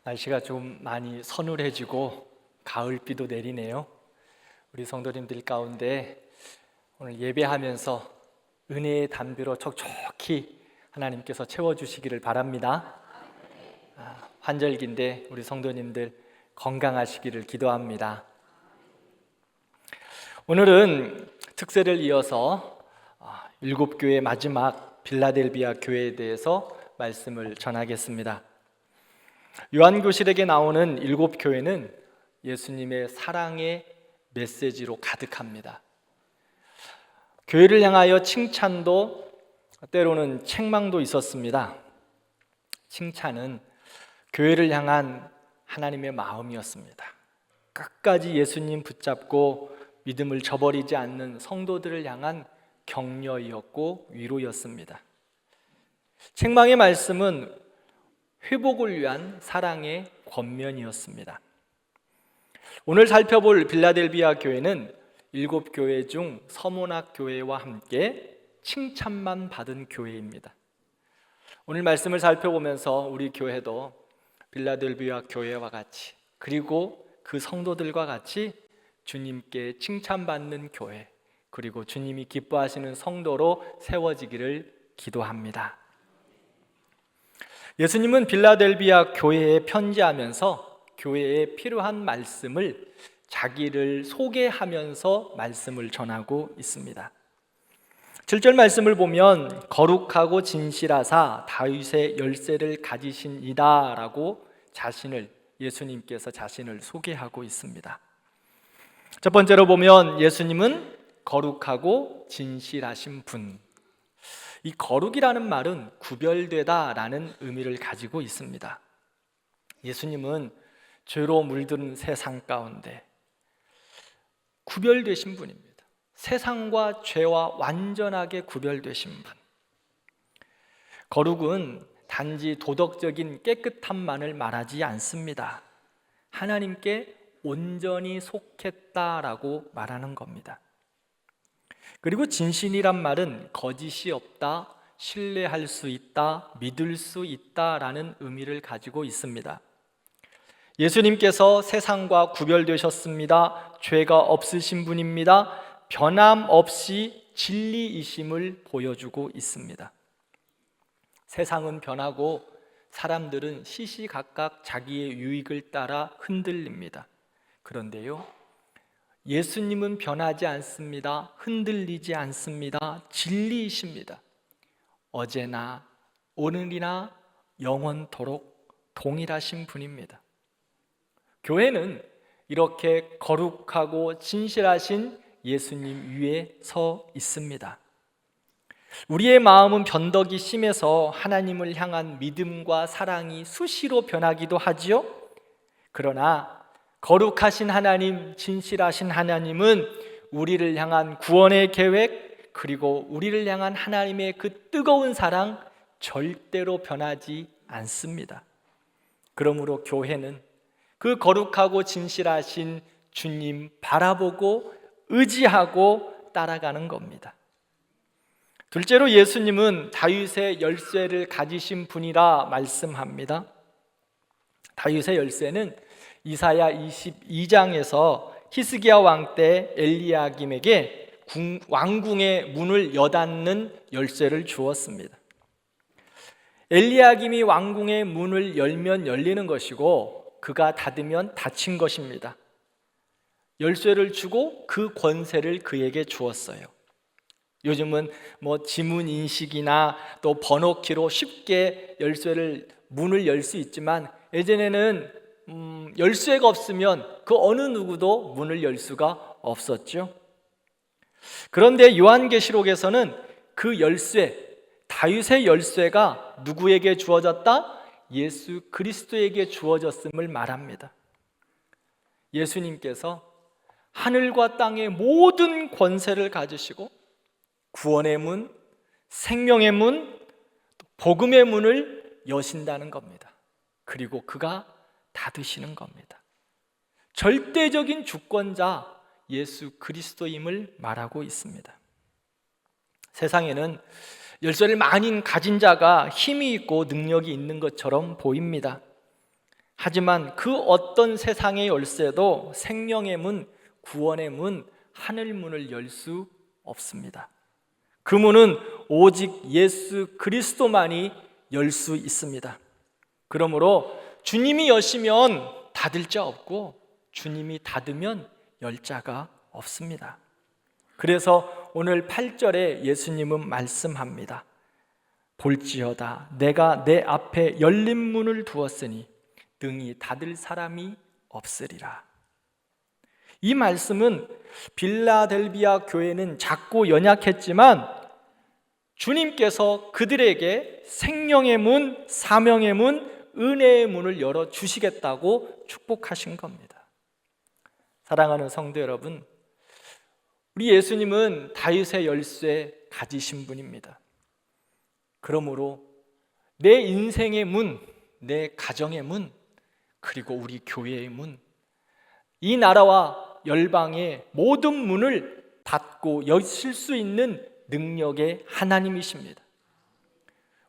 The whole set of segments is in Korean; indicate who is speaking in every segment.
Speaker 1: 날씨가 좀 많이 서늘해지고 가을비도 내리네요. 우리 성도님들 가운데 오늘 예배하면서 은혜의 담비로 촉촉히 하나님께서 채워주시기를 바랍니다. 환절기인데 우리 성도님들 건강하시기를 기도합니다. 오늘은 특세를 이어서 일곱 교회 마지막 빌라델비아 교회에 대해서 말씀을 전하겠습니다. 요한교실에게 나오는 일곱 교회는 예수님의 사랑의 메시지로 가득합니다. 교회를 향하여 칭찬도 때로는 책망도 있었습니다. 칭찬은 교회를 향한 하나님의 마음이었습니다. 끝까지 예수님 붙잡고 믿음을 저버리지 않는 성도들을 향한 격려이었고 위로였습니다. 책망의 말씀은 회복을 위한 사랑의 권면이었습니다. 오늘 살펴볼 빌라델비아 교회는 일곱 교회 중 서문학 교회와 함께 칭찬만 받은 교회입니다. 오늘 말씀을 살펴보면서 우리 교회도 빌라델비아 교회와 같이, 그리고 그 성도들과 같이 주님께 칭찬받는 교회, 그리고 주님이 기뻐하시는 성도로 세워지기를 기도합니다. 예수님은 빌라델비아 교회에 편지하면서 교회에 필요한 말씀을 자기를 소개하면서 말씀을 전하고 있습니다. 7절 말씀을 보면 거룩하고 진실하사 다윗의 열쇠를 가지신 이다 라고 예수님께서 자신을 소개하고 있습니다. 첫 번째로 보면 예수님은 거룩하고 진실하신 분. 이 거룩이라는 말은 구별되다 라는 의미를 가지고 있습니다. 예수님은 죄로 물든 세상 가운데 구별되신 분입니다. 세상과 죄와 완전하게 구별되신 분. 거룩은 단지 도덕적인 깨끗함만을 말하지 않습니다. 하나님께 온전히 속했다라고 말하는 겁니다. 그리고 진실이란 말은 거짓이 없다, 신뢰할 수 있다, 믿을 수 있다라는 의미를 가지고 있습니다. 예수님께서 세상과 구별되셨습니다. 죄가 없으신 분입니다. 변함없이 진리이심을 보여주고 있습니다. 세상은 변하고 사람들은 시시각각 자기의 유익을 따라 흔들립니다. 그런데요, 예수님은 변하지 않습니다. 흔들리지 않습니다. 진리이십니다. 어제나 오늘이나 영원토록 동일하신 분입니다. 교회는 이렇게 거룩하고 진실하신 예수님 위에 서 있습니다. 우리의 마음은 변덕이 심해서 하나님을 향한 믿음과 사랑이 수시로 변하기도 하지요. 그러나 거룩하신 하나님, 진실하신 하나님은 우리를 향한 구원의 계획, 그리고 우리를 향한 하나님의 그 뜨거운 사랑 절대로 변하지 않습니다. 그러므로 교회는 그 거룩하고 진실하신 주님 바라보고 의지하고 따라가는 겁니다. 둘째로 예수님은 다윗의 열쇠를 가지신 분이라 말씀합니다. 다윗의 열쇠는 이사야 22장에서 히스기야 왕 때 엘리야김에게 왕궁의 문을 여닫는 열쇠를 주었습니다. 엘리야김이 왕궁의 문을 열면 열리는 것이고 그가 닫으면 닫힌 것입니다. 열쇠를 주고 그 권세를 그에게 주었어요. 요즘은 지문 인식이나 또 번호키로 쉽게 문을 열 수 있지만 예전에는 열쇠가 없으면 그 어느 누구도 문을 열 수가 없었죠. 그런데 요한계시록에서는 그 열쇠, 다윗의 열쇠가 누구에게 주어졌다? 예수 그리스도에게 주어졌음을 말합니다. 예수님께서 하늘과 땅의 모든 권세를 가지시고 구원의 문, 생명의 문, 복음의 문을 여신다는 겁니다. 그리고 그가 닫으시는 겁니다. 절대적인 주권자 예수 그리스도임을 말하고 있습니다. 세상에는 열쇠를 많이 가진 자가 힘이 있고 능력이 있는 것처럼 보입니다. 하지만 그 어떤 세상의 열쇠도 생명의 문, 구원의 문, 하늘 문을 열 수 없습니다. 그 문은 오직 예수 그리스도만이 열 수 있습니다. 그러므로 주님이 여시면 닫을 자 없고 주님이 닫으면 열 자가 없습니다. 그래서 오늘 8절에 예수님은 말씀합니다. 볼지어다 내가 내 앞에 열린 문을 두었으니 능히 닫을 사람이 없으리라. 이 말씀은 빌라델비아 교회는 작고 연약했지만 주님께서 그들에게 생명의 문, 사명의 문, 은혜의 문을 열어주시겠다고 축복하신 겁니다. 사랑하는 성도 여러분, 우리 예수님은 다윗의 열쇠 가지신 분입니다. 그러므로 내 인생의 문, 내 가정의 문, 그리고 우리 교회의 문, 이 나라와 열방의 모든 문을 닫고 여실 수 있는 능력의 하나님이십니다.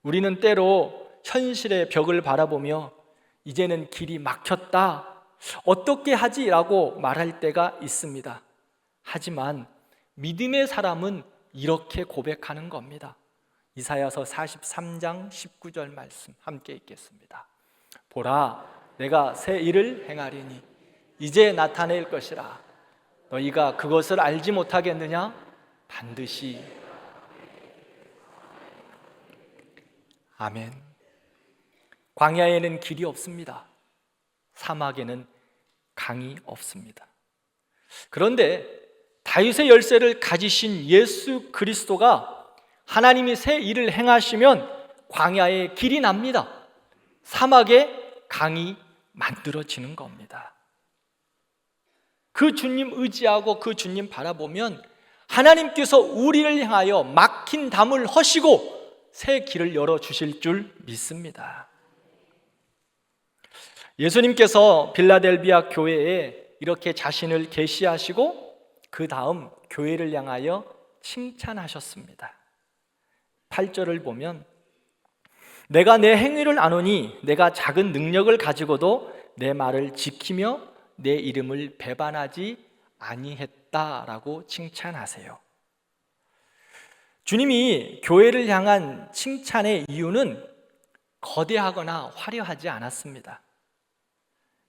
Speaker 1: 우리는 때로 현실의 벽을 바라보며 이제는 길이 막혔다, 어떻게 하지? 라고 말할 때가 있습니다. 하지만 믿음의 사람은 이렇게 고백하는 겁니다. 이사야서 43장 19절 말씀 함께 읽겠습니다. 보라, 내가 새 일을 행하리니 이제 나타낼 것이라. 너희가 그것을 알지 못하겠느냐? 반드시. 아멘. 광야에는 길이 없습니다. 사막에는 강이 없습니다. 그런데 다윗의 열쇠를 가지신 예수 그리스도가 하나님이 새 일을 행하시면 광야에 길이 납니다. 사막에 강이 만들어지는 겁니다. 그 주님 의지하고 그 주님 바라보면 하나님께서 우리를 향하여 막힌 담을 허시고 새 길을 열어주실 줄 믿습니다. 예수님께서 빌라델비아 교회에 이렇게 자신을 계시하시고 그 다음 교회를 향하여 칭찬하셨습니다. 8절을 보면 내가 내 행위를 아노니 내가 작은 능력을 가지고도 내 말을 지키며 내 이름을 배반하지 아니했다라고 칭찬하세요. 주님이 교회를 향한 칭찬의 이유는 거대하거나 화려하지 않았습니다.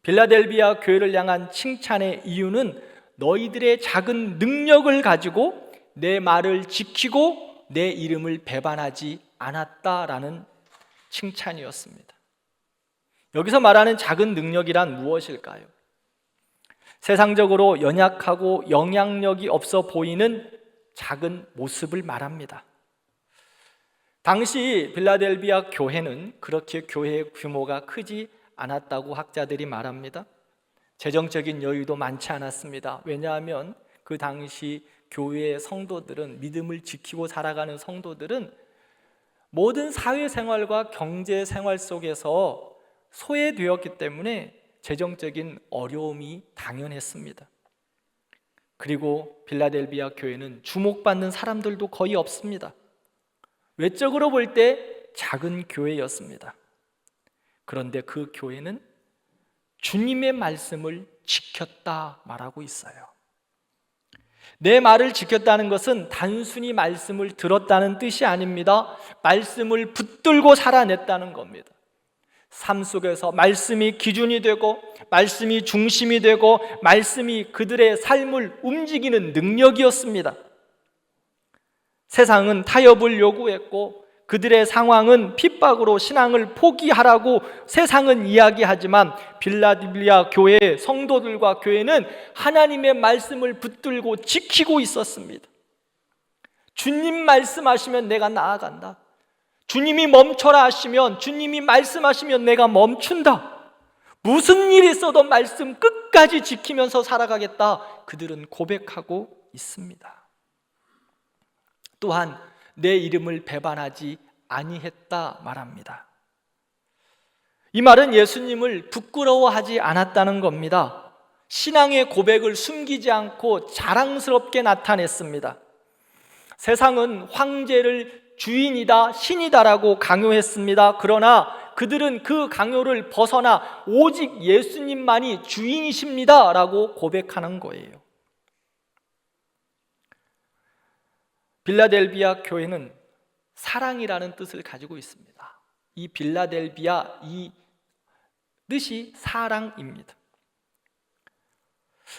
Speaker 1: 빌라델비아 교회를 향한 칭찬의 이유는 너희들의 작은 능력을 가지고 내 말을 지키고 내 이름을 배반하지 않았다라는 칭찬이었습니다. 여기서 말하는 작은 능력이란 무엇일까요? 세상적으로 연약하고 영향력이 없어 보이는 작은 모습을 말합니다. 당시 빌라델비아 교회는 그렇게 교회의 규모가 크지 않았다고 학자들이 말합니다. 재정적인 여유도 많지 않았습니다. 왜냐하면 그 당시 교회의 성도들은, 믿음을 지키고 살아가는 성도들은 모든 사회생활과 경제생활 속에서 소외되었기 때문에 재정적인 어려움이 당연했습니다. 그리고 빌라델비아 교회는 주목받는 사람들도 거의 없습니다. 외적으로 볼 때 작은 교회였습니다. 그런데 그 교회는 주님의 말씀을 지켰다 말하고 있어요. 내 말을 지켰다는 것은 단순히 말씀을 들었다는 뜻이 아닙니다. 말씀을 붙들고 살아냈다는 겁니다. 삶 속에서 말씀이 기준이 되고 말씀이 중심이 되고 말씀이 그들의 삶을 움직이는 능력이었습니다. 세상은 타협을 요구했고 그들의 상황은 핍박으로 신앙을 포기하라고 세상은 이야기하지만 빌라델비아 교회의 성도들과 교회는 하나님의 말씀을 붙들고 지키고 있었습니다. 주님 말씀하시면 내가 나아간다. 주님이 멈춰라 하시면, 주님이 말씀하시면 내가 멈춘다. 무슨 일이 있어도 말씀 끝까지 지키면서 살아가겠다. 그들은 고백하고 있습니다. 또한 내 이름을 배반하지 아니했다 말합니다. 이 말은 예수님을 부끄러워하지 않았다는 겁니다. 신앙의 고백을 숨기지 않고 자랑스럽게 나타냈습니다. 세상은 황제를 주인이다, 신이다라고 강요했습니다. 그러나 그들은 그 강요를 벗어나 오직 예수님만이 주인이십니다 라고 고백하는 거예요. 빌라델비아 교회는 사랑이라는 뜻을 가지고 있습니다. 이 빌라델비아, 이 뜻이 사랑입니다.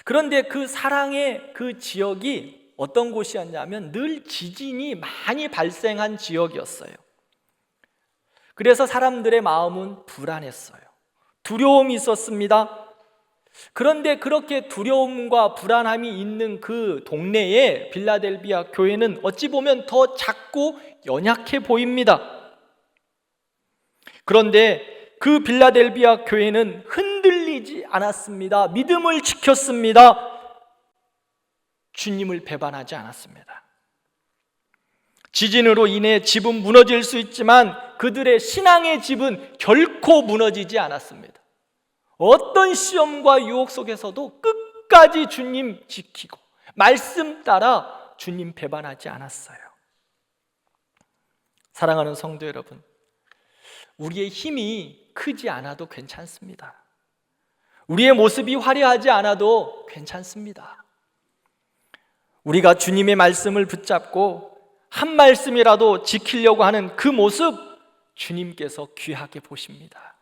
Speaker 1: 그런데 그 사랑의 그 지역이 어떤 곳이었냐면 늘 지진이 많이 발생한 지역이었어요. 그래서 사람들의 마음은 불안했어요. 두려움이 있었습니다. 그런데 그렇게 두려움과 불안함이 있는 그 동네에 빌라델비아 교회는 어찌 보면 더 작고 연약해 보입니다. 그런데 그 빌라델비아 교회는 흔들리지 않았습니다. 믿음을 지켰습니다. 주님을 배반하지 않았습니다. 지진으로 인해 집은 무너질 수 있지만 그들의 신앙의 집은 결코 무너지지 않았습니다. 어떤 시험과 유혹 속에서도 끝까지 주님 지키고 말씀 따라 주님 배반하지 않았어요. 사랑하는 성도 여러분, 우리의 힘이 크지 않아도 괜찮습니다. 우리의 모습이 화려하지 않아도 괜찮습니다. 우리가 주님의 말씀을 붙잡고 한 말씀이라도 지키려고 하는 그 모습, 주님께서 귀하게 보십니다.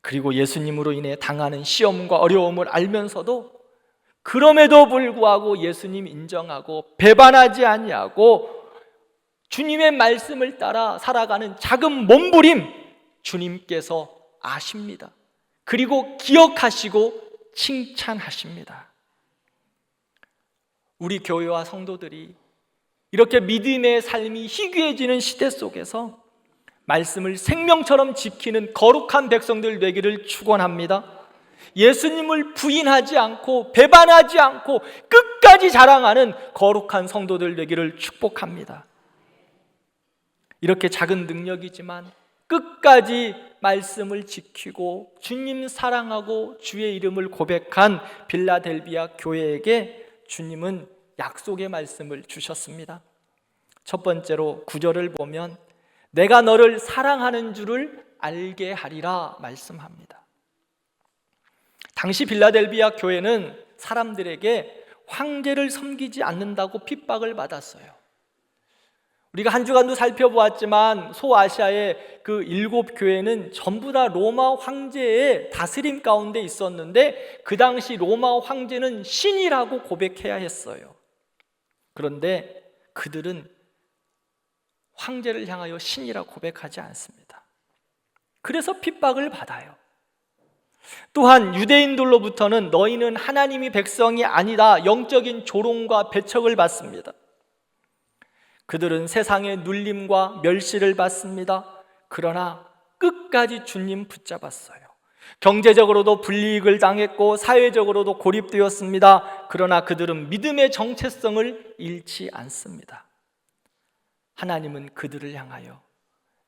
Speaker 1: 그리고 예수님으로 인해 당하는 시험과 어려움을 알면서도 그럼에도 불구하고 예수님 인정하고 배반하지 아니하고 주님의 말씀을 따라 살아가는 작은 몸부림, 주님께서 아십니다. 그리고 기억하시고 칭찬하십니다. 우리 교회와 성도들이 이렇게 믿음의 삶이 희귀해지는 시대 속에서 말씀을 생명처럼 지키는 거룩한 백성들 되기를 축원합니다. 예수님을 부인하지 않고 배반하지 않고 끝까지 자랑하는 거룩한 성도들 되기를 축복합니다. 이렇게 작은 능력이지만 끝까지 말씀을 지키고 주님 사랑하고 주의 이름을 고백한 빌라델비아 교회에게 주님은 약속의 말씀을 주셨습니다. 첫 번째로 9절을 보면 내가 너를 사랑하는 줄을 알게 하리라 말씀합니다. 당시 빌라델비아 교회는 사람들에게 황제를 섬기지 않는다고 핍박을 받았어요. 우리가 한 주간도 살펴보았지만 소아시아의 그 7교회는 전부 다 로마 황제의 다스림 가운데 있었는데 그 당시 로마 황제는 신이라고 고백해야 했어요. 그런데 그들은 황제를 향하여 신이라 고백하지 않습니다. 그래서 핍박을 받아요. 또한 유대인들로부터는 너희는 하나님의 백성이 아니다, 영적인 조롱과 배척을 받습니다. 그들은 세상의 눌림과 멸시를 받습니다. 그러나 끝까지 주님 붙잡았어요. 경제적으로도 불이익을 당했고 사회적으로도 고립되었습니다. 그러나 그들은 믿음의 정체성을 잃지 않습니다. 하나님은 그들을 향하여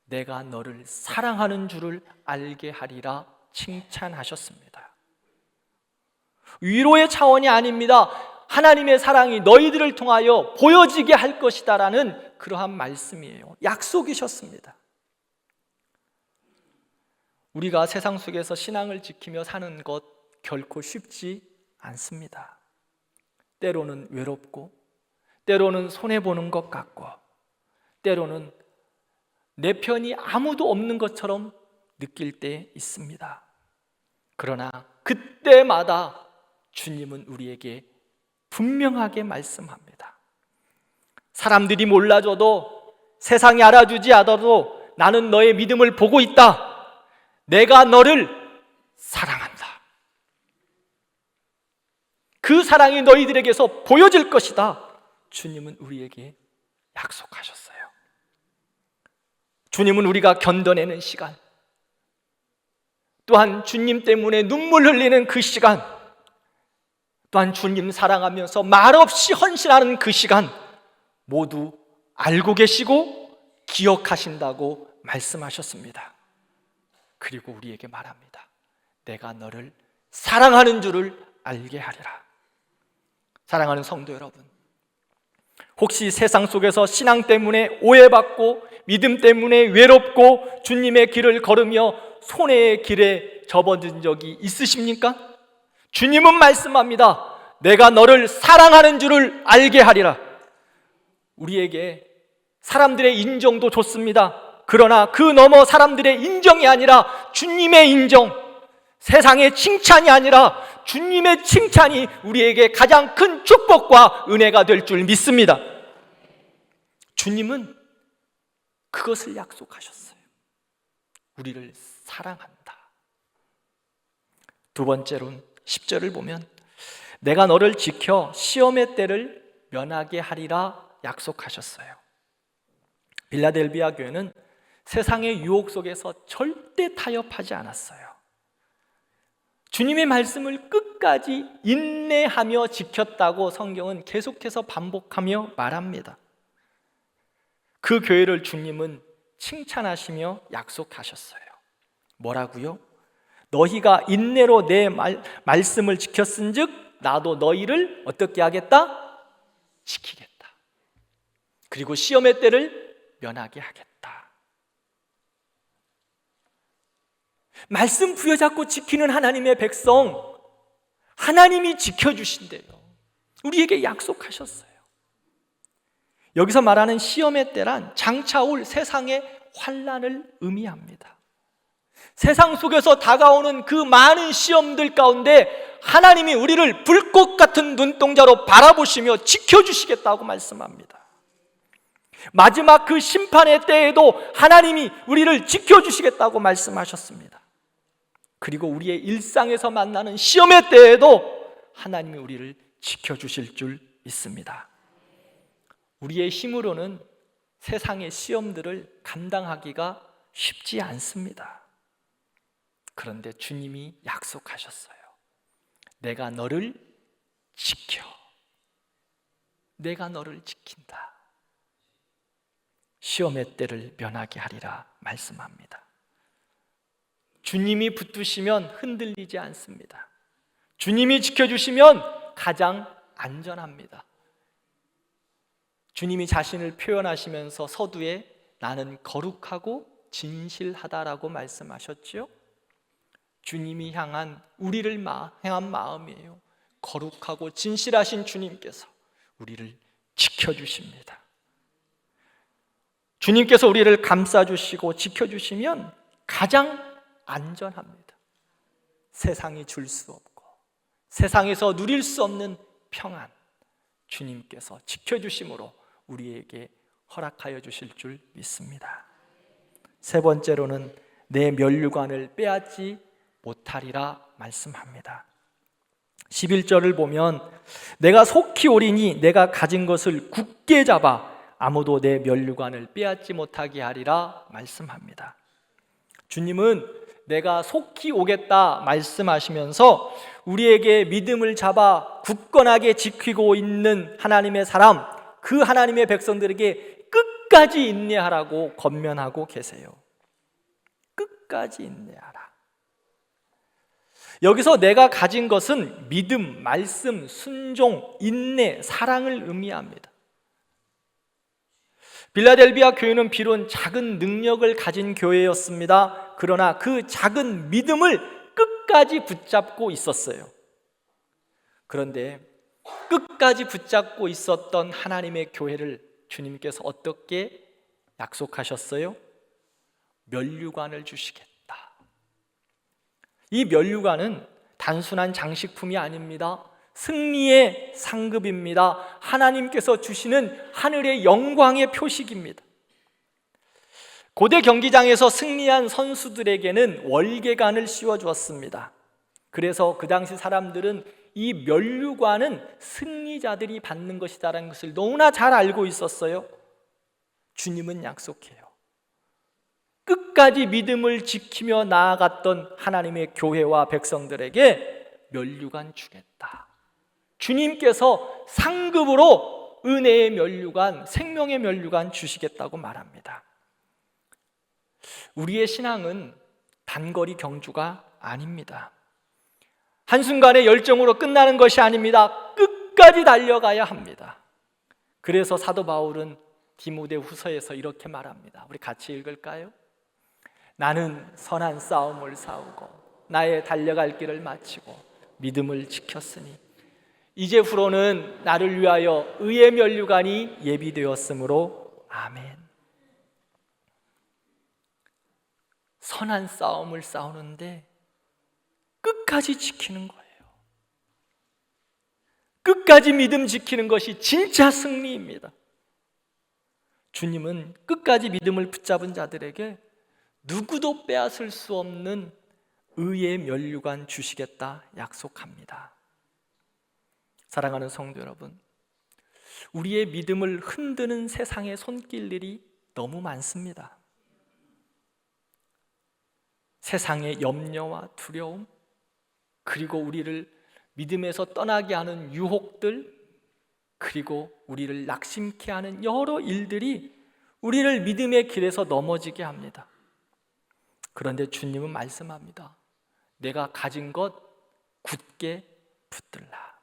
Speaker 1: 내가 너를 사랑하는 줄을 알게 하리라 칭찬하셨습니다. 위로의 차원이 아닙니다. 하나님의 사랑이 너희들을 통하여 보여지게 할 것이다 라는 그러한 말씀이에요. 약속이셨습니다. 우리가 세상 속에서 신앙을 지키며 사는 것 결코 쉽지 않습니다. 때로는 외롭고 때로는 손해보는 것 같고 때로는 내 편이 아무도 없는 것처럼 느낄 때 있습니다. 그러나 그때마다 주님은 우리에게 분명하게 말씀합니다. 사람들이 몰라줘도 세상이 알아주지 않아도 나는 너의 믿음을 보고 있다. 내가 너를 사랑한다. 그 사랑이 너희들에게서 보여질 것이다. 주님은 우리에게 약속하셨어요. 주님은 우리가 견뎌내는 시간, 또한 주님 때문에 눈물 흘리는 그 시간, 또한 주님 사랑하면서 말없이 헌신하는 그 시간 모두 알고 계시고 기억하신다고 말씀하셨습니다. 그리고 우리에게 말합니다. 내가 너를 사랑하는 줄을 알게 하리라. 사랑하는 성도 여러분, 혹시 세상 속에서 신앙 때문에 오해받고 믿음 때문에 외롭고 주님의 길을 걸으며 손해의 길에 접어든 적이 있으십니까? 주님은 말씀합니다. 내가 너를 사랑하는 줄을 알게 하리라. 우리에게 사람들의 인정도 좋습니다. 그러나 그 너머 사람들의 인정이 아니라 주님의 인정, 세상의 칭찬이 아니라 주님의 칭찬이 우리에게 가장 큰 축복과 은혜가 될 줄 믿습니다. 주님은 그것을 약속하셨어요. 우리를 사랑한다. 두 번째로는 10절을 보면 내가 너를 지켜 시험의 때를 면하게 하리라 약속하셨어요. 빌라델비아 교회는 세상의 유혹 속에서 절대 타협하지 않았어요. 주님의 말씀을 끝까지 인내하며 지켰다고 성경은 계속해서 반복하며 말합니다. 그 교회를 주님은 칭찬하시며 약속하셨어요. 뭐라고요? 너희가 인내로 내 말씀을 지켰은즉 나도 너희를 어떻게 하겠다? 지키겠다. 그리고 시험의 때를 면하게 하겠다. 말씀 부여잡고 지키는 하나님의 백성, 하나님이 지켜주신대요. 우리에게 약속하셨어요. 여기서 말하는 시험의 때란 장차 올 세상의 환난을 의미합니다. 세상 속에서 다가오는 그 많은 시험들 가운데 하나님이 우리를 불꽃 같은 눈동자로 바라보시며 지켜주시겠다고 말씀합니다. 마지막 그 심판의 때에도 하나님이 우리를 지켜주시겠다고 말씀하셨습니다. 그리고 우리의 일상에서 만나는 시험의 때에도 하나님이 우리를 지켜주실 줄 믿습니다. 우리의 힘으로는 세상의 시험들을 감당하기가 쉽지 않습니다. 그런데 주님이 약속하셨어요. 내가 너를 지켜. 내가 너를 지킨다. 시험의 때를 면하게 하리라 말씀합니다. 주님이 붙드시면 흔들리지 않습니다. 주님이 지켜주시면 가장 안전합니다. 주님이 자신을 표현하시면서 서두에 나는 거룩하고 진실하다라고 말씀하셨지요. 주님이 향한 우리를 향한 마음이에요. 거룩하고 진실하신 주님께서 우리를 지켜주십니다. 주님께서 우리를 감싸주시고 지켜주시면 가장 안전합니다. 세상이 줄 수 없고 세상에서 누릴 수 없는 평안, 주님께서 지켜주심으로 우리에게 허락하여 주실 줄 믿습니다. 세 번째로는 내 면류관을 빼앗지 못하리라 말씀합니다. 11절을 보면 내가 속히 오리니 내가 가진 것을 굳게 잡아 아무도 내 면류관을 빼앗지 못하게 하리라 말씀합니다. 주님은 내가 속히 오겠다 말씀하시면서 우리에게 믿음을 잡아 굳건하게 지키고 있는 하나님의 사람, 그 하나님의 백성들에게 끝까지 인내하라고 권면하고 계세요. 끝까지 인내하라. 여기서 내가 가진 것은 믿음, 말씀, 순종, 인내, 사랑을 의미합니다. 빌라델비아 교회는 비록 작은 능력을 가진 교회였습니다. 그러나 그 작은 믿음을 끝까지 붙잡고 있었어요. 그런데 끝까지 붙잡고 있었던 하나님의 교회를 주님께서 어떻게 약속하셨어요? 면류관을 주시겠다. 이 면류관은 단순한 장식품이 아닙니다. 승리의 상급입니다. 하나님께서 주시는 하늘의 영광의 표식입니다. 고대 경기장에서 승리한 선수들에게는 월계관을 씌워주었습니다. 그래서 그 당시 사람들은 이 면류관은 승리자들이 받는 것이다라는 것을 너무나 잘 알고 있었어요. 주님은 약속해요. 끝까지 믿음을 지키며 나아갔던 하나님의 교회와 백성들에게 면류관 주겠다. 주님께서 상급으로 은혜의 면류관, 생명의 면류관 주시겠다고 말합니다. 우리의 신앙은 단거리 경주가 아닙니다. 한순간의 열정으로 끝나는 것이 아닙니다. 끝까지 달려가야 합니다. 그래서 사도 바울은 디모데후서에서 이렇게 말합니다. 우리 같이 읽을까요? 나는 선한 싸움을 싸우고 나의 달려갈 길을 마치고 믿음을 지켰으니 이제후로는 나를 위하여 의의 면류관이 예비되었으므로 아멘. 선한 싸움을 싸우는데 끝까지 지키는 거예요. 끝까지 믿음 지키는 것이 진짜 승리입니다. 주님은 끝까지 믿음을 붙잡은 자들에게 누구도 빼앗을 수 없는 의의 면류관 주시겠다 약속합니다. 사랑하는 성도 여러분, 우리의 믿음을 흔드는 세상의 손길들이 너무 많습니다. 세상의 염려와 두려움, 그리고 우리를 믿음에서 떠나게 하는 유혹들, 그리고 우리를 낙심케 하는 여러 일들이 우리를 믿음의 길에서 넘어지게 합니다. 그런데 주님은 말씀합니다. 내가 가진 것 굳게 붙들라.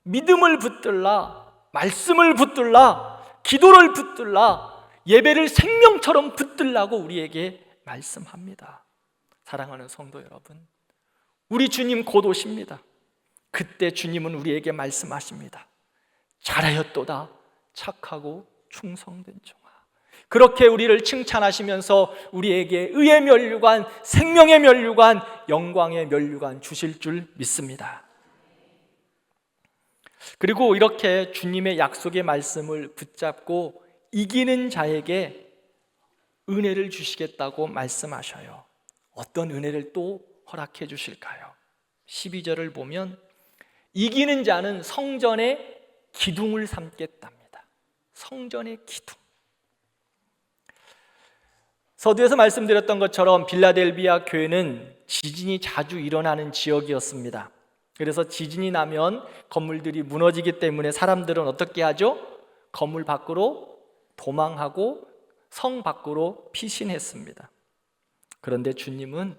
Speaker 1: 믿음을 붙들라, 말씀을 붙들라, 기도를 붙들라, 예배를 생명처럼 붙들라고 우리에게 말씀합니다. 사랑하는 성도 여러분, 우리 주님 곧 오십니다. 그때 주님은 우리에게 말씀하십니다. 잘하였도다 착하고 충성된 종아. 그렇게 우리를 칭찬하시면서 우리에게 의의 면류관, 생명의 면류관, 영광의 면류관 주실 줄 믿습니다. 그리고 이렇게 주님의 약속의 말씀을 붙잡고 이기는 자에게 은혜를 주시겠다고 말씀하셔요. 어떤 은혜를 또 허락해 주실까요? 12절을 보면 이기는 자는 성전의 기둥을 삼겠답니다. 성전의 기둥. 서두에서 말씀드렸던 것처럼 빌라델비아 교회는 지진이 자주 일어나는 지역이었습니다. 그래서 지진이 나면 건물들이 무너지기 때문에 사람들은 어떻게 하죠? 건물 밖으로 도망하고 성 밖으로 피신했습니다. 그런데 주님은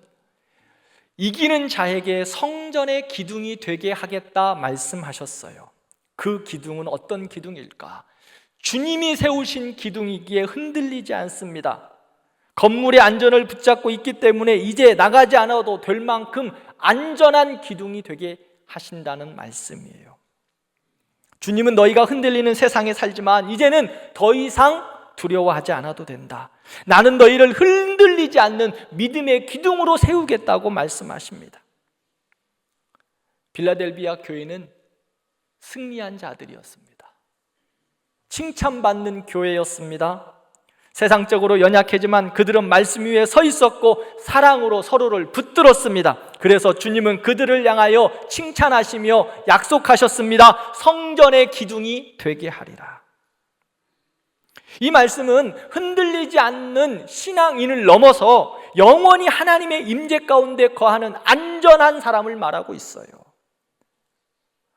Speaker 1: 이기는 자에게 성전의 기둥이 되게 하겠다 말씀하셨어요. 그 기둥은 어떤 기둥일까? 주님이 세우신 기둥이기에 흔들리지 않습니다. 건물의 안전을 붙잡고 있기 때문에 이제 나가지 않아도 될 만큼 안전한 기둥이 되게 하신다는 말씀이에요. 주님은 너희가 흔들리는 세상에 살지만 이제는 더 이상 두려워하지 않아도 된다. 나는 너희를 흔들리지 않는 믿음의 기둥으로 세우겠다고 말씀하십니다. 빌라델비아 교회는 승리한 자들이었습니다. 칭찬받는 교회였습니다. 세상적으로 연약하지만 그들은 말씀 위에 서 있었고 사랑으로 서로를 붙들었습니다. 그래서 주님은 그들을 향하여 칭찬하시며 약속하셨습니다. 성전의 기둥이 되게 하리라. 이 말씀은 흔들리지 않는 신앙인을 넘어서 영원히 하나님의 임재 가운데 거하는 안전한 사람을 말하고 있어요.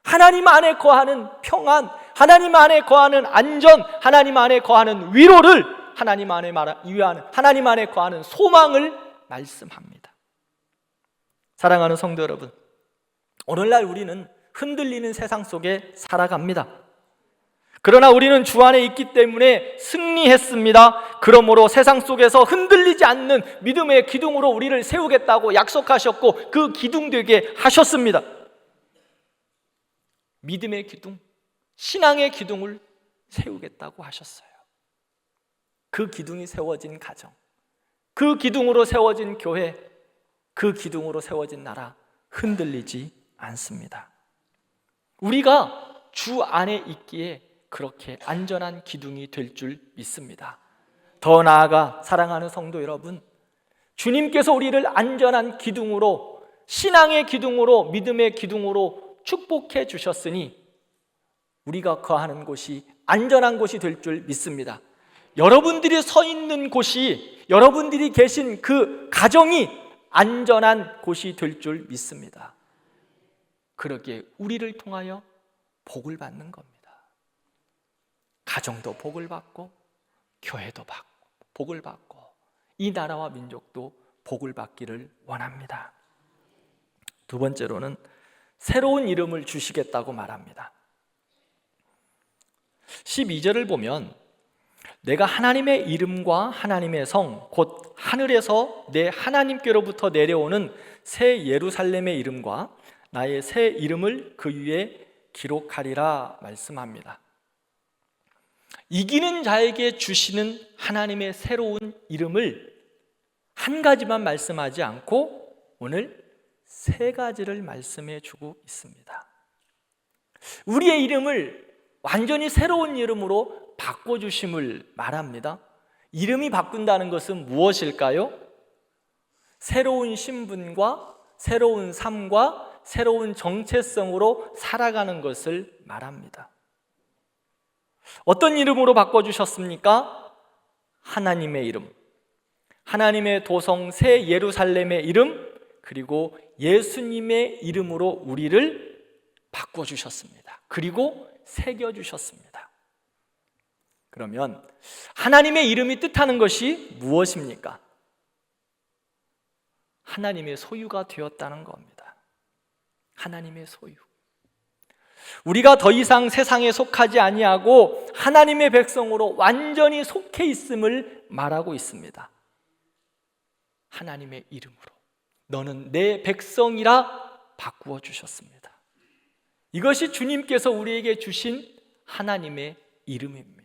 Speaker 1: 하나님 안에 거하는 평안, 하나님 안에 거하는 안전, 하나님 안에 거하는 위로를 하나님 안에 위하는, 하나님 안에 거하는 소망을 말씀합니다. 사랑하는 성도 여러분, 오늘날 우리는 흔들리는 세상 속에 살아갑니다. 그러나 우리는 주 안에 있기 때문에 승리했습니다. 그러므로 세상 속에서 흔들리지 않는 믿음의 기둥으로 우리를 세우겠다고 약속하셨고 그 기둥 되게 하셨습니다. 믿음의 기둥, 신앙의 기둥을 세우겠다고 하셨어요. 그 기둥이 세워진 가정, 그 기둥으로 세워진 교회, 그 기둥으로 세워진 나라 흔들리지 않습니다. 우리가 주 안에 있기에 그렇게 안전한 기둥이 될 줄 믿습니다. 더 나아가 사랑하는 성도 여러분, 주님께서 우리를 안전한 기둥으로, 신앙의 기둥으로, 믿음의 기둥으로 축복해 주셨으니 우리가 거하는 곳이 안전한 곳이 될 줄 믿습니다. 여러분들이 서 있는 곳이, 여러분들이 계신 그 가정이 안전한 곳이 될 줄 믿습니다. 그러기에 우리를 통하여 복을 받는 겁니다. 가정도 복을 받고 교회도 받고 복을 받고 이 나라와 민족도 복을 받기를 원합니다. 두 번째로는 새로운 이름을 주시겠다고 말합니다. 12절을 보면 내가 하나님의 이름과 하나님의 성, 곧 하늘에서 내 하나님께로부터 내려오는 새 예루살렘의 이름과 나의 새 이름을 그 위에 기록하리라 말씀합니다. 이기는 자에게 주시는 하나님의 새로운 이름을 한 가지만 말씀하지 않고 오늘 세 가지를 말씀해 주고 있습니다. 우리의 이름을 완전히 새로운 이름으로 바꿔주심을 말합니다. 이름이 바꾼다는 것은 무엇일까요? 새로운 신분과 새로운 삶과 새로운 정체성으로 살아가는 것을 말합니다. 어떤 이름으로 바꿔주셨습니까? 하나님의 이름, 하나님의 도성 새 예루살렘의 이름, 그리고 예수님의 이름으로 우리를 바꿔주셨습니다. 그리고 새겨주셨습니다. 그러면 하나님의 이름이 뜻하는 것이 무엇입니까? 하나님의 소유가 되었다는 겁니다. 하나님의 소유. 우리가 더 이상 세상에 속하지 아니하고 하나님의 백성으로 완전히 속해 있음을 말하고 있습니다. 하나님의 이름으로 너는 내 백성이라 바꾸어 주셨습니다. 이것이 주님께서 우리에게 주신 하나님의 이름입니다.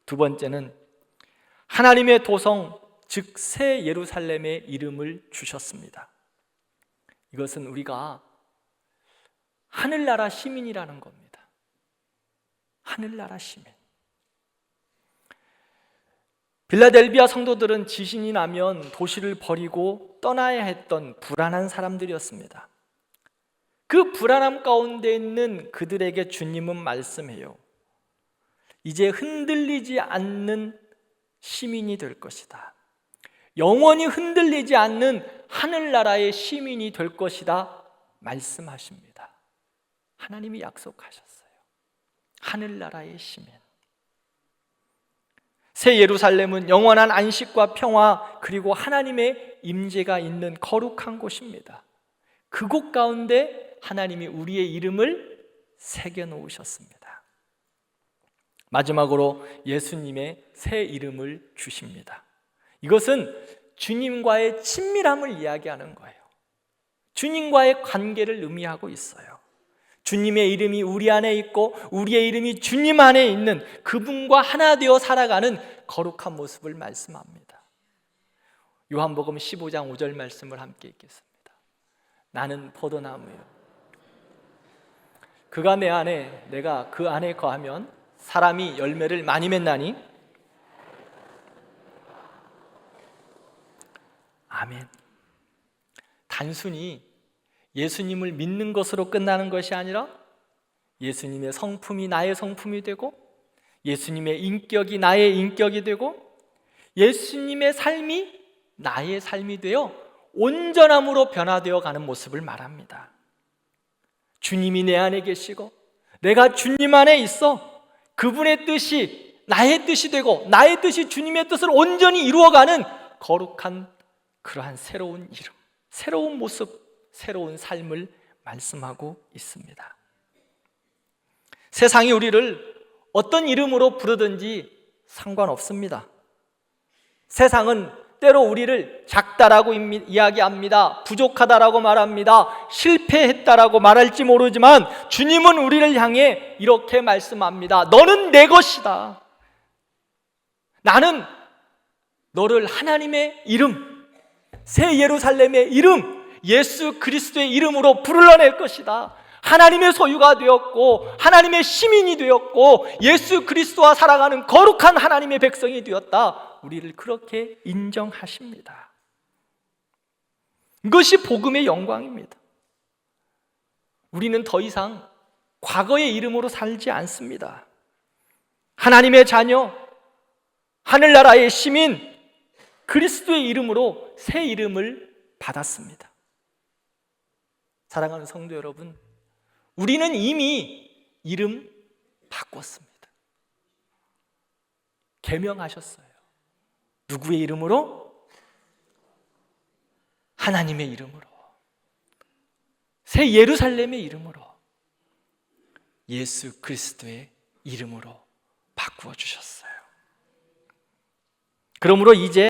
Speaker 1: 두 번째는 하나님의 도성, 즉 새 예루살렘의 이름을 주셨습니다. 이것은 우리가 하늘나라 시민이라는 겁니다. 하늘나라 시민. 빌라델비아 성도들은 지진이 나면 도시를 버리고 떠나야 했던 불안한 사람들이었습니다. 그 불안함 가운데 있는 그들에게 주님은 말씀해요. 이제 흔들리지 않는 시민이 될 것이다. 영원히 흔들리지 않는 하늘나라의 시민이 될 것이다 말씀하십니다. 하나님이 약속하셨어요. 하늘나라의 시민. 새 예루살렘은 영원한 안식과 평화 그리고 하나님의 임재가 있는 거룩한 곳입니다. 그곳 가운데 하나님이 우리의 이름을 새겨 놓으셨습니다. 마지막으로 예수님의 새 이름을 주십니다. 이것은 주님과의 친밀함을 이야기하는 거예요. 주님과의 관계를 의미하고 있어요. 주님의 이름이 우리 안에 있고 우리의 이름이 주님 안에 있는 그분과 하나 되어 살아가는 거룩한 모습을 말씀합니다. 요한복음 15장 5절 말씀을 함께 읽겠습니다. 나는 포도나무요 그가 내 안에 내가 그 안에 거하면 사람이 열매를 많이 맺나니. 아멘. 단순히 예수님을 믿는 것으로 끝나는 것이 아니라 예수님의 성품이 나의 성품이 되고 예수님의 인격이 나의 인격이 되고 예수님의 삶이 나의 삶이 되어 온전함으로 변화되어 가는 모습을 말합니다. 주님이 내 안에 계시고 내가 주님 안에 있어 그분의 뜻이 나의 뜻이 되고 나의 뜻이 주님의 뜻을 온전히 이루어가는 거룩한 그러한 새로운 이름, 새로운 모습, 새로운 삶을 말씀하고 있습니다. 세상이 우리를 어떤 이름으로 부르든지 상관없습니다. 세상은 때로 우리를 작다라고 이야기합니다. 부족하다라고 말합니다. 실패했다라고 말할지 모르지만 주님은 우리를 향해 이렇게 말씀합니다. 너는 내 것이다. 나는 너를 하나님의 이름, 새 예루살렘의 이름, 예수 그리스도의 이름으로 불러낼 것이다. 하나님의 소유가 되었고 하나님의 시민이 되었고 예수 그리스도와 살아가는 거룩한 하나님의 백성이 되었다. 우리를 그렇게 인정하십니다. 이것이 복음의 영광입니다. 우리는 더 이상 과거의 이름으로 살지 않습니다. 하나님의 자녀, 하늘나라의 시민, 그리스도의 이름으로 새 이름을 받았습니다. 사랑하는 성도 여러분, 우리는 이미 이름 바꿨습니다. 계명하셨어요. 누구의 이름으로? 하나님의 이름으로, 새 예루살렘의 이름으로, 예수 그리스도의 이름으로 바꾸어 주셨어요. 그러므로 이제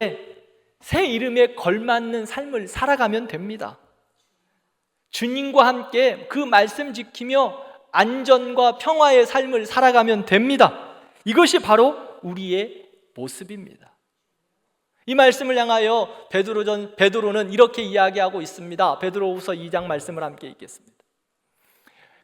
Speaker 1: 새 이름에 걸맞는 삶을 살아가면 됩니다. 주님과 함께 그 말씀 지키며 안전과 평화의 삶을 살아가면 됩니다. 이것이 바로 우리의 모습입니다. 이 말씀을 향하여 베드로는 이렇게 이야기하고 있습니다. 베드로후서 2장 말씀을 함께 읽겠습니다.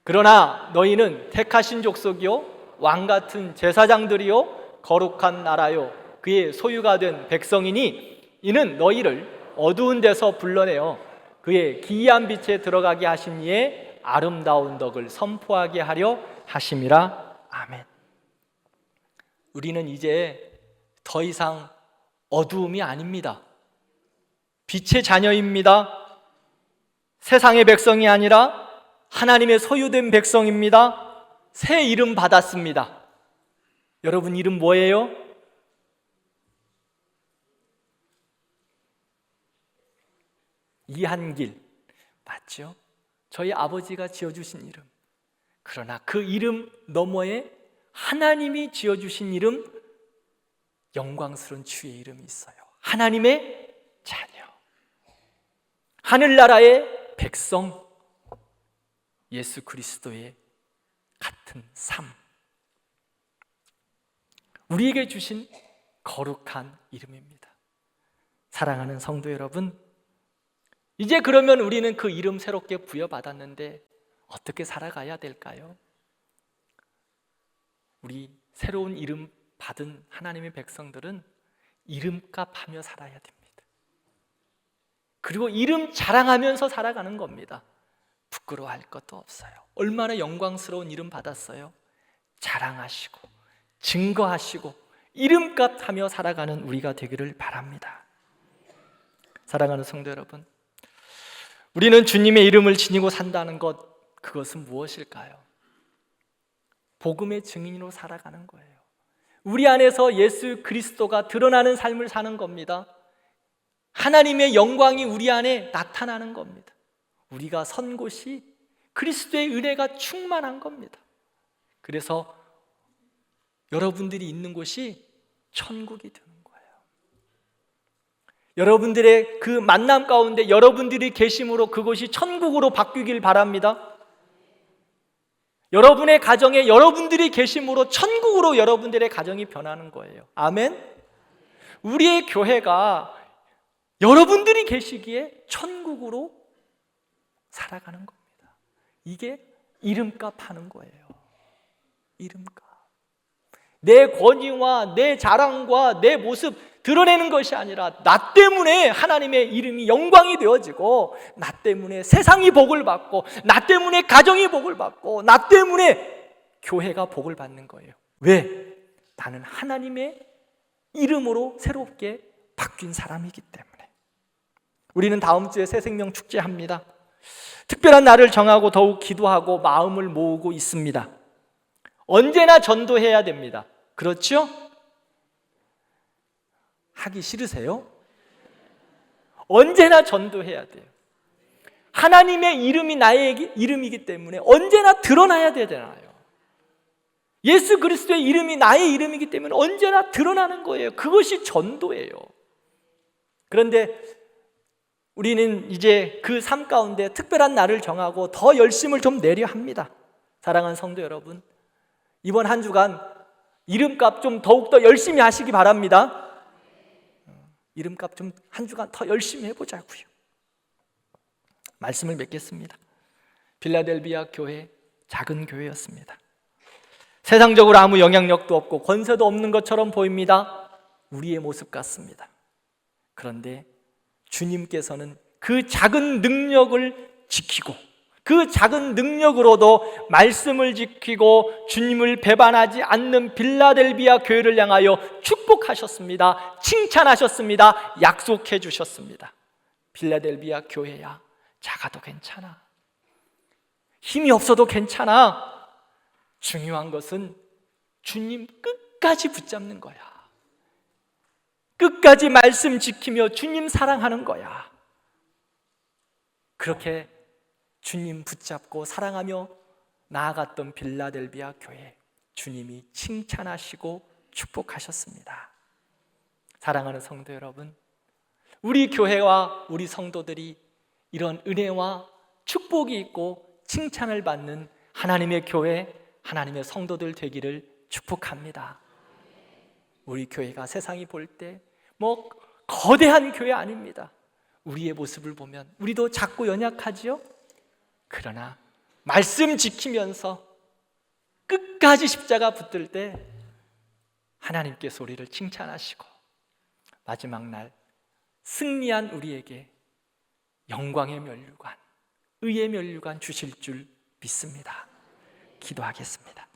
Speaker 1: 그러나 너희는 택하신 족속이요 왕같은 제사장들이요 거룩한 나라요 그의 소유가 된 백성이니 이는 너희를 어두운 데서 불러내어 그의 기이한 빛에 들어가게 하신 이의 아름다운 덕을 선포하게 하려 하심이라. 아멘. 우리는 이제 더 이상 어두움이 아닙니다. 빛의 자녀입니다. 세상의 백성이 아니라 하나님의 소유된 백성입니다. 새 이름 받았습니다. 여러분 이름 뭐예요? 이한길 맞죠? 저희 아버지가 지어주신 이름. 그러나 그 이름 너머에 하나님이 지어주신 이름, 영광스러운 주의 이름이 있어요. 하나님의 자녀, 하늘나라의 백성, 예수 그리스도의 같은 삶, 우리에게 주신 거룩한 이름입니다. 사랑하는 성도 여러분, 이제 그러면 우리는 그 이름 새롭게 부여받았는데 어떻게 살아가야 될까요? 우리 새로운 이름 받은 하나님의 백성들은 이름값 하며 살아야 됩니다. 그리고 이름 자랑하면서 살아가는 겁니다. 부끄러워할 것도 없어요. 얼마나 영광스러운 이름 받았어요. 자랑하시고 증거하시고 이름값 하며 살아가는 우리가 되기를 바랍니다. 사랑하는 성도 여러분, 우리는 주님의 이름을 지니고 산다는 것, 그것은 무엇일까요? 복음의 증인으로 살아가는 거예요. 우리 안에서 예수 그리스도가 드러나는 삶을 사는 겁니다. 하나님의 영광이 우리 안에 나타나는 겁니다. 우리가 선 곳이 그리스도의 은혜가 충만한 겁니다. 그래서 여러분들이 있는 곳이 천국이 되는 거예요. 여러분들의 그 만남 가운데 여러분들이 계심으로 그곳이 천국으로 바뀌길 바랍니다. 여러분의 가정에 여러분들이 계심으로 천국으로 여러분들의 가정이 변하는 거예요. 아멘. 우리의 교회가 여러분들이 계시기에 천국으로 살아가는 겁니다. 이게 이름값 하는 거예요. 이름값. 내 권위와 내 자랑과 내 모습 드러내는 것이 아니라 나 때문에 하나님의 이름이 영광이 되어지고, 나 때문에 세상이 복을 받고, 나 때문에 가정이 복을 받고, 나 때문에 교회가 복을 받는 거예요. 왜? 나는 하나님의 이름으로 새롭게 바뀐 사람이기 때문에. 우리는 다음 주에 새 생명 축제합니다. 특별한 날을 정하고 더욱 기도하고 마음을 모으고 있습니다. 언제나 전도해야 됩니다. 그렇죠? 하기 싫으세요? 언제나 전도해야 돼요. 하나님의 이름이 나의 이름이기 때문에 언제나 드러나야 되잖아요. 예수 그리스도의 이름이 나의 이름이기 때문에 언제나 드러나는 거예요. 그것이 전도예요. 그런데 우리는 이제 그 삶 가운데 특별한 날을 정하고 더 열심을 좀 내려 합니다. 사랑하는 성도 여러분, 이번 한 주간 이름값 좀 더욱더 열심히 하시기 바랍니다. 이름값 좀 한 주간 더 열심히 해보자고요. 말씀을 맺겠습니다. 필라델비아 교회, 작은 교회였습니다. 세상적으로 아무 영향력도 없고 권세도 없는 것처럼 보입니다. 우리의 모습 같습니다. 그런데 주님께서는 그 작은 능력을 지키고 그 작은 능력으로도 말씀을 지키고 주님을 배반하지 않는 필라델비아 교회를 향하여 축복하셨습니다. 칭찬하셨습니다. 약속해 주셨습니다. 필라델비아 교회야, 작아도 괜찮아. 힘이 없어도 괜찮아. 중요한 것은 주님 끝까지 붙잡는 거야. 끝까지 말씀 지키며 주님 사랑하는 거야. 그렇게 주님 붙잡고 사랑하며 나아갔던 필라델비아 교회, 주님이 칭찬하시고 축복하셨습니다. 사랑하는 성도 여러분, 우리 교회와 우리 성도들이 이런 은혜와 축복이 있고 칭찬을 받는 하나님의 교회, 하나님의 성도들 되기를 축복합니다. 우리 교회가 세상이 볼 때 거대한 교회 아닙니다. 우리의 모습을 보면 우리도 작고 연약하지요? 그러나 말씀 지키면서 끝까지 십자가 붙들 때 하나님께서 우리를 칭찬하시고 마지막 날 승리한 우리에게 영광의 면류관, 의의 면류관 주실 줄 믿습니다. 기도하겠습니다.